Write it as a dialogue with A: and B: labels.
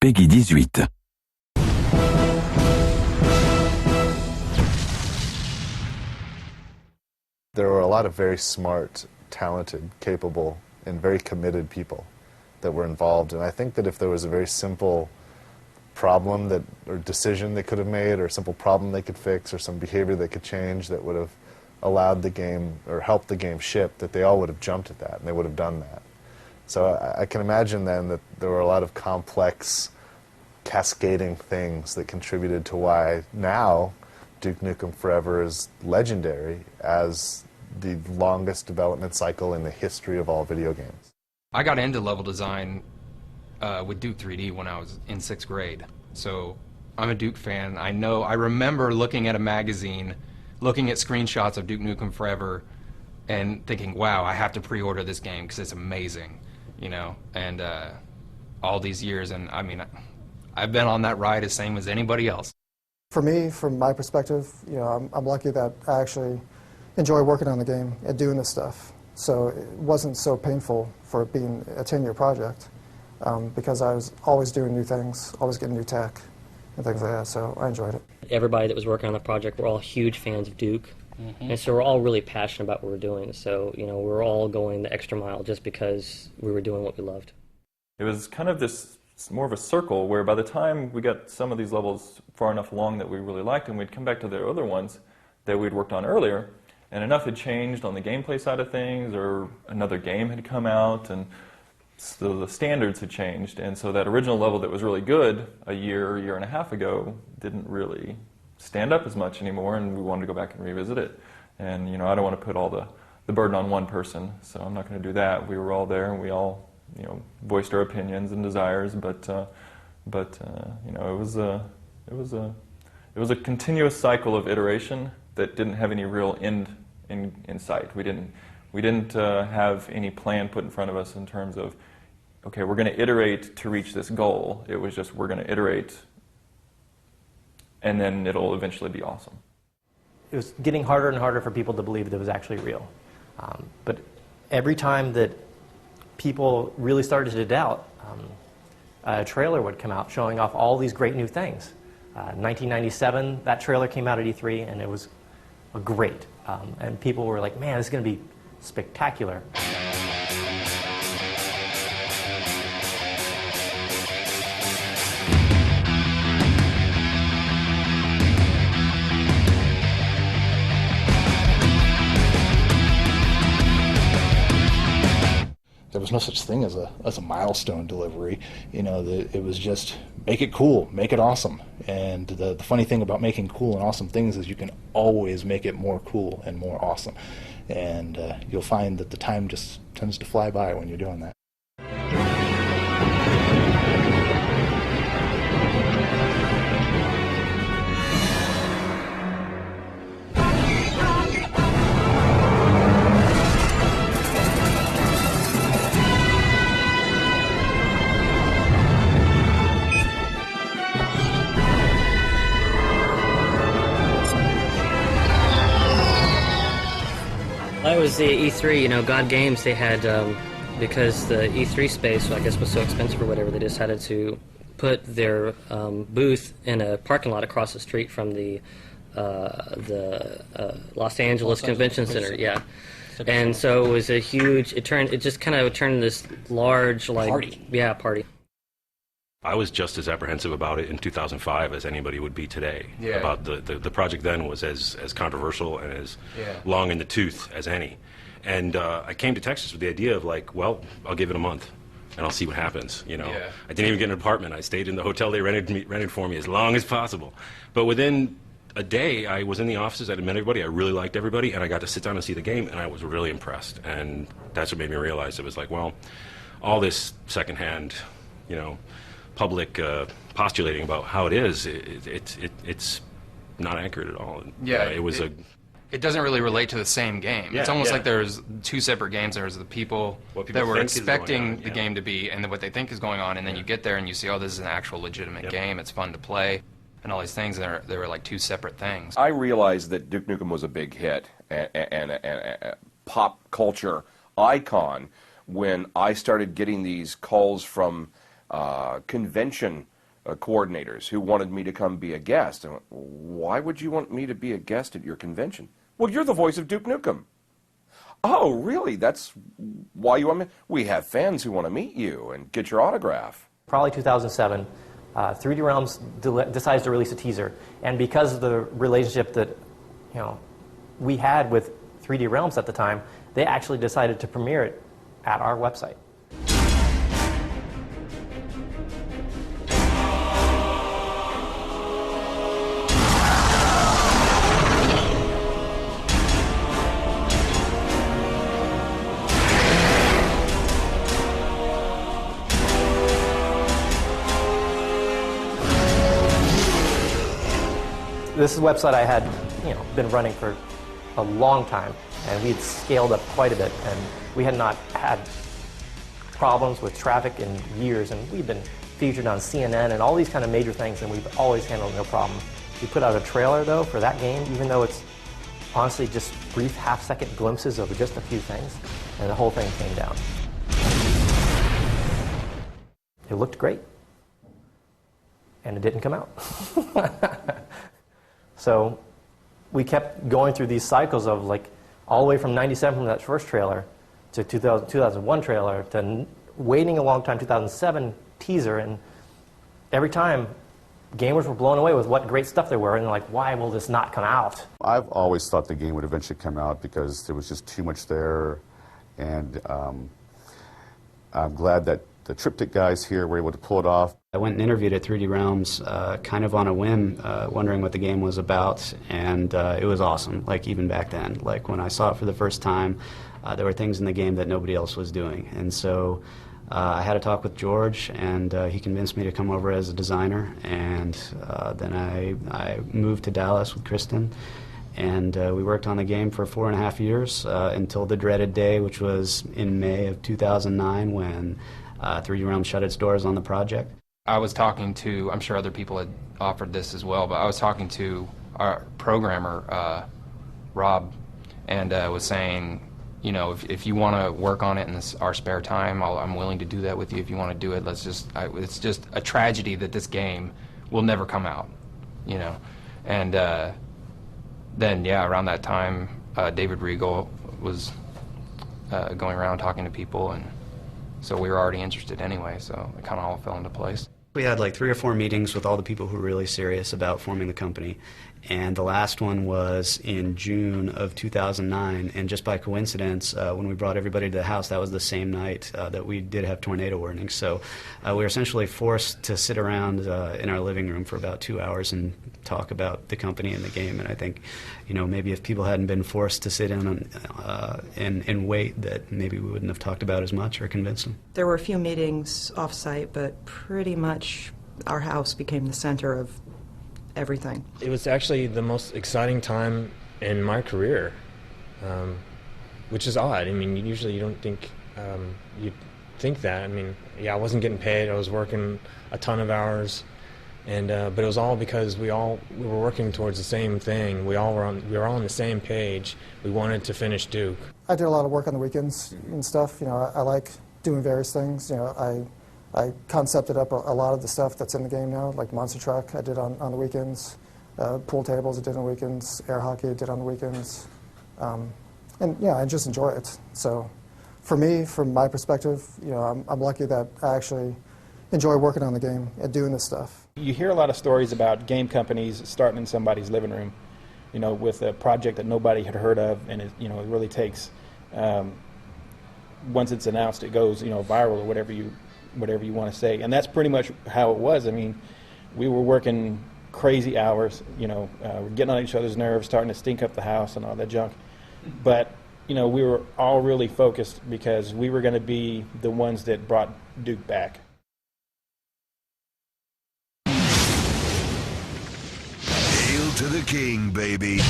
A: Peggy 18.
B: There were a lot of very smart, talented, capable, and very committed people that were involved, and I think that if there was a very simple problem or decision they could have made, or a simple problem they could fix, or some behavior they could change that would have allowed the game or helped the game ship, that they all would have jumped at that and they would have done that. So I can imagine then that there were a lot of complex, cascading things that contributed to why now Duke Nukem Forever is legendary as the longest development cycle in the history of all video games.
C: I got into level design with Duke 3D when I was in 6th grade. So I'm a Duke fan. I remember looking at a magazine, looking at screenshots of Duke Nukem Forever and thinking, wow, I have to pre-order this game because it's amazing, you know, and all these years, and I mean, I've been on that ride as same as anybody else.
D: For me, from my perspective, you know, I'm lucky that I actually enjoy working on the game and doing this stuff. So it wasn't so painful for it being a 10-year project because I was always doing new things, always getting new tech and things like that, so I enjoyed it.
E: Everybody that was working on the project were all huge fans of Duke, and so we're all really passionate about what we're doing. So, you know, we're all going the extra mile just because we were doing what we loved.
F: It was kind of this more of a circle where by the time we got some of these levels far enough along that we really liked them, we'd come back to the other ones that we'd worked on earlier, and enough had changed on the gameplay side of things, or another game had come out, and so the standards had changed, and so that original level that was really good a year and a half ago didn't really stand up as much anymore, and we wanted to go back and revisit it. And, you know, I don't want to put all the burden on one person, so I'm not going to do that. We were all there, and we all, you know, voiced our opinions and desires, but you know, it was a continuous cycle of iteration that didn't have any real end in sight. We didn't have any plan put in front of us in terms of, okay, we're going to iterate to reach this goal. It was just, we're going to iterate, and then it'll eventually be awesome.
G: It was getting harder and harder for people to believe that it was actually real. But every time that people really started to doubt, a trailer would come out showing off all these great new things. 1997, that trailer came out at E3, and it was great. And people were like, man, this is going to be spectacular.
H: There was no such thing as a milestone delivery. You know, it was just make it cool, make it awesome. And the funny thing about making cool and awesome things is you can always make it more cool and more awesome. And you'll find that the time just tends to fly by when you're doing that.
E: That was the E3, you know, God Games, they had, because the E3 space, I guess, was so expensive or whatever, they decided to put their booth in a parking lot across the street from the Los Angeles Convention Center, yeah. And so it was a huge, it just kind of turned this large, like... Party. Yeah, party.
I: I was just as apprehensive about it in 2005 as anybody would be today.
C: Yeah.
I: About the project then was as controversial and as long in the tooth as any. And I came to Texas with the idea of like, well, I'll give it a month and I'll see what happens. You know, I didn't even get an apartment. I stayed in the hotel they rented for me as long as possible. But within a day, I was in the offices. I met everybody. I really liked everybody, and I got to sit down and see the game, and I was really impressed. And that's what made me realize it was like, well, all this secondhand, you know, public postulating about how it is, it's not accurate at all.
C: Yeah,
I: it
C: doesn't really relate to the same game.
I: Yeah,
C: it's almost
I: yeah.
C: like there's two separate games. There's the people that were expecting the game to be, and what they think is going on, and then you get there and you see, oh, this is an actual legitimate game. It's fun to play, and all these things. They were like two separate things.
J: I realized that Duke Nukem was a big hit and a pop culture icon when I started getting these calls from convention coordinators who wanted me to come be a guest. I went, why would you want me to be a guest at your convention? Well, you're the voice of Duke Nukem. Oh, really? That's why you want me? We have fans who want to meet you and get your autograph.
G: Probably 2007, 3D Realms decides to release a teaser, and because of the relationship that we had with 3D Realms at the time, they actually decided to premiere it at our website. This is a website I had, been running for a long time, and we had scaled up quite a bit, and we had not had problems with traffic in years, and we've been featured on CNN and all these kind of major things, and we've always handled no problem. We put out a trailer, though, for that game, even though it's honestly just brief half-second glimpses of just a few things, and the whole thing came down. It looked great, and it didn't come out. So we kept going through these cycles of all the way from 97 from that first trailer to 2001 trailer to waiting a long time, 2007 teaser, and every time gamers were blown away with what great stuff there were, and they're like, why will this not come out?
A: I've always thought the game would eventually come out because there was just too much there, and I'm glad that the Triptych guys here were able to pull it off.
K: I went and interviewed at 3D Realms kind of on a whim, wondering what the game was about, and it was awesome, even back then. When I saw it for the first time, there were things in the game that nobody else was doing. And so I had a talk with George, and he convinced me to come over as a designer, and then I moved to Dallas with Kristen, and we worked on the game for 4.5 years until the dreaded day, which was in May of 2009 when 3D Realms shut its doors on the project.
C: I was talking to, I'm sure other people had offered this as well, but I was talking to our programmer, Rob, and was saying, if you want to work on it in our spare time, I'm willing to do that with you. If you want to do it, it's just a tragedy that this game will never come out, And then, around that time, David Regal was going around talking to people, and so we were already interested anyway, so it kind of all fell into place.
K: We had 3 or 4 meetings with all the people who were really serious about forming the company, and the last one was in June of 2009, and just by coincidence, when we brought everybody to the house, that was the same night that we did have tornado warnings. So we were essentially forced to sit around in our living room for about 2 hours and talk about the company and the game, and I think, maybe if people hadn't been forced to sit in and wait, that maybe we wouldn't have talked about as much or convinced them.
L: There were a few meetings off-site, but pretty much our house became the center of everything.
M: It was actually the most exciting time in my career, which is odd. I mean, usually you don't think you'd think that. I mean, I wasn't getting paid. I was working a ton of hours, and but it was all because we were working towards the same thing. We were all on the same page. We wanted to finish Duke.
D: I did a lot of work on the weekends and stuff. I like doing various things. I concepted up a lot of the stuff that's in the game now, like Monster Truck I did on the weekends, pool tables I did on the weekends, air hockey I did on the weekends, and I just enjoy it. So for me, from my perspective, I'm lucky that I actually enjoy working on the game and doing this stuff.
N: You hear a lot of stories about game companies starting in somebody's living room, with a project that nobody had heard of, and it really takes, once it's announced, it goes viral or whatever you want to say, and that's pretty much how it was. I mean, we were working crazy hours, we're getting on each other's nerves, starting to stink up the house and all that junk, but we were all really focused because we were going to be the ones that brought Duke back.
O: Hail to the king, baby.